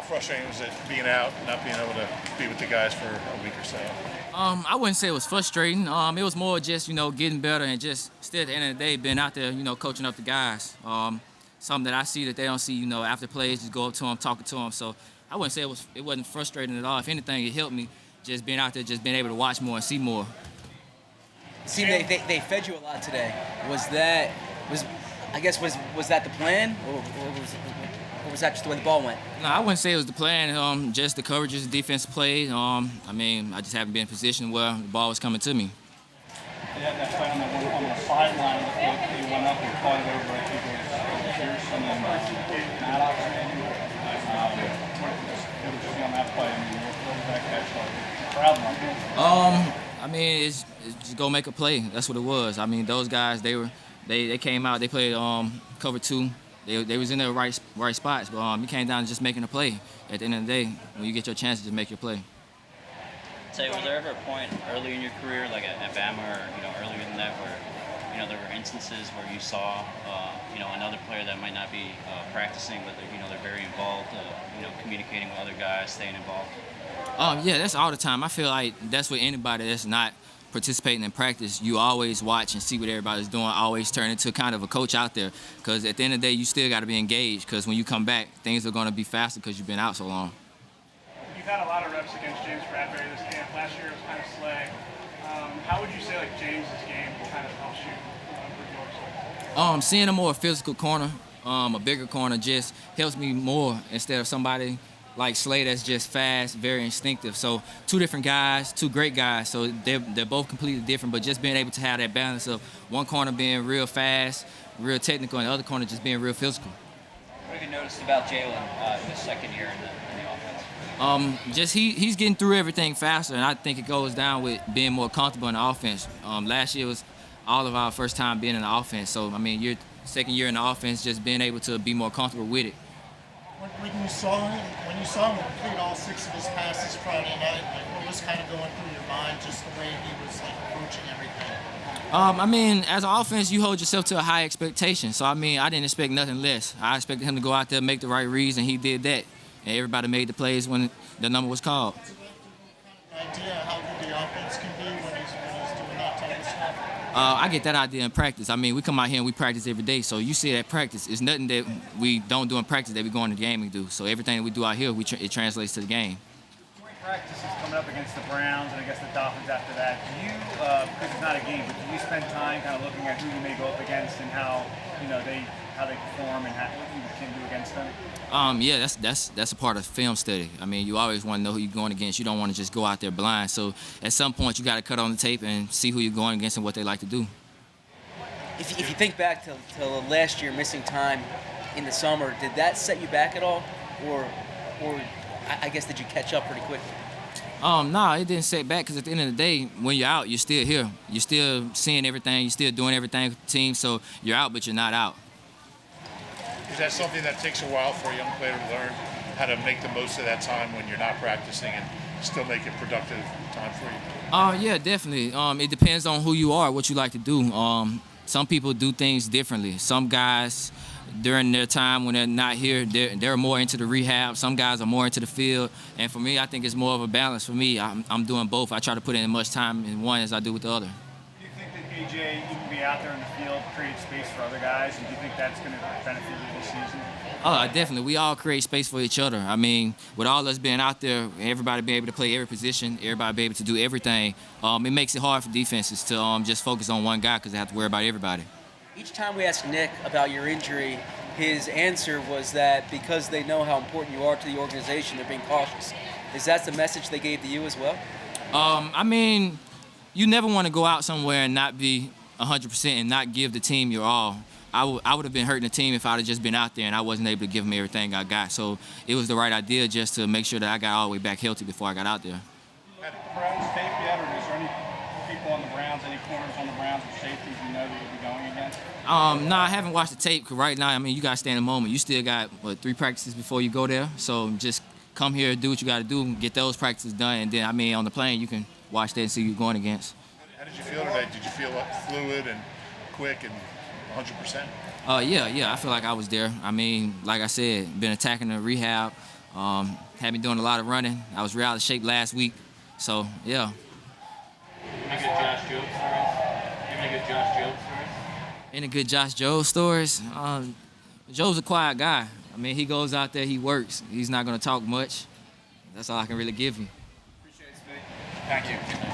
frustrating was it being out, not being able to be with the guys for a week or so? I wouldn't say it was frustrating. It was more just, getting better and just still at the end of the day being out there, coaching up the guys. Something that I see that they don't see, after plays, just go up to them, talking to them. So I wouldn't say it wasn't frustrating at all. If anything, it helped me just being out there, just being able to watch more and see more. See, they fed you a lot today. Was that the plan, or was that just the way the ball went? No, I wouldn't say it was the plan. Just the coverages, the defense play. I just haven't been in a position where the ball was coming to me. You had that play on the sideline. You went up and caught it over. I think it was Pearson and Maddox. What did you see on that play? What was that catch like? Crowd number. It's just go make a play. That's what it was. Those guys, they came out. They played cover two. They was in the right spots, but it came down to just making a play. At the end of the day, when you get your chance, just make your play. Say, was there ever a point early in your career, like at Bama or earlier than that, where there were instances where you saw another player that might not be practicing, but they're very involved, communicating with other guys, staying involved? Yeah, that's all the time. I feel like that's what anybody that's not participating in practice, you always watch and see what everybody's doing, always turn into kind of a coach out there, because at the end of the day, you still got to be engaged, because when you come back, things are going to be faster because you've been out so long. You've had a lot of reps against James Bradberry this camp. Last year it was kind of Slay. How would you say James's game kind of helps you with yours? Seeing a more physical corner, a bigger corner, just helps me more instead of somebody like Slay that's just fast, very instinctive. So two different guys, two great guys. So they're both completely different, but just being able to have that balance of one corner being real fast, real technical, and the other corner just being real physical. What have you noticed about Jalen in his second year in the offense? Just he's getting through everything faster, and I think it goes down with being more comfortable in the offense. Last year was all of our first time being in the offense. So, your second year in the offense, just being able to be more comfortable with it. When you saw him complete all 6 of his passes Friday night, what was kind of going through your mind, just the way he was approaching everything? As an offense, you hold yourself to a high expectation. So, I didn't expect nothing less. I expected him to go out there, make the right reads, and he did that. And everybody made the plays when the number was called. Is it kind of an idea how good the offense can be when he's doing that type of stuff? I get that idea in practice. We come out here and we practice every day. So you see that practice. It's nothing that we don't do in practice that we go into the game and do. So everything that we do out here, it translates to the game. Practice is coming up against the Browns and I guess the Dolphins after that. Do you, because it's not a game, but do you spend time kind of looking at who you may go up against and how they perform and what you can do against them? Yeah, that's a part of film study. You always want to know who you're going against. You don't want to just go out there blind. So at some point, you got to cut on the tape and see who you're going against and what they like to do. If you think back to last year missing time in the summer, did that set you back at all, or I guess did you catch up pretty quickly? No, it didn't set back, because at the end of the day, when you're out, you're still here. You're still seeing everything. You're still doing everything with the team. So you're out, but you're not out. Is that something that takes a while for a young player to learn how to make the most of that time when you're not practicing and still make it productive time for you? Yeah, definitely. It depends on who you are, what you like to do. Some people do things differently. Some guys, during their time when they're not here, they're more into the rehab. Some guys are more into the field. And for me, I think it's more of a balance. For me, I'm doing both. I try to put in as much time in one as I do with the other. Do you think that AJ, you can be out there in the field, create space for other guys, and do you think that's going to benefit you this season? Oh, definitely. We all create space for each other. With all us being out there, everybody being able to play every position, everybody being able to do everything, it makes it hard for defenses to just focus on one guy because they have to worry about everybody. Each time we asked Nick about your injury, his answer was that because they know how important you are to the organization, they're being cautious. Is that the message they gave to you as well? You never want to go out somewhere and not be 100% and not give the team your all. I would have been hurting the team if I'd have just been out there and I wasn't able to give them everything I got. So it was the right idea just to make sure that I got all the way back healthy before I got out there. Have the Browns tape yet, or is there any people on the Browns, any corners on the Browns or safeties you know that you'll be going against? No, I haven't watched the tape, because right now, you got to stay in the moment. You still got, 3 practices before you go there. So just come here, do what you got to do, get those practices done, and then, on the plane, you can watch that and see who you're going against. How did you feel today? Did you feel fluid and quick and 100%? Yeah, I feel like I was there. Like I said, been attacking the rehab, Had me doing a lot of running. I was real out of shape last week. So, yeah. Any good Josh Jobe stories? Any good Josh Jobe stories? Any good Josh Jobe stories? Joe's a quiet guy. I mean, he goes out there, he works. He's not going to talk much. That's all I can really give you. Appreciate it, Spade. Thank you.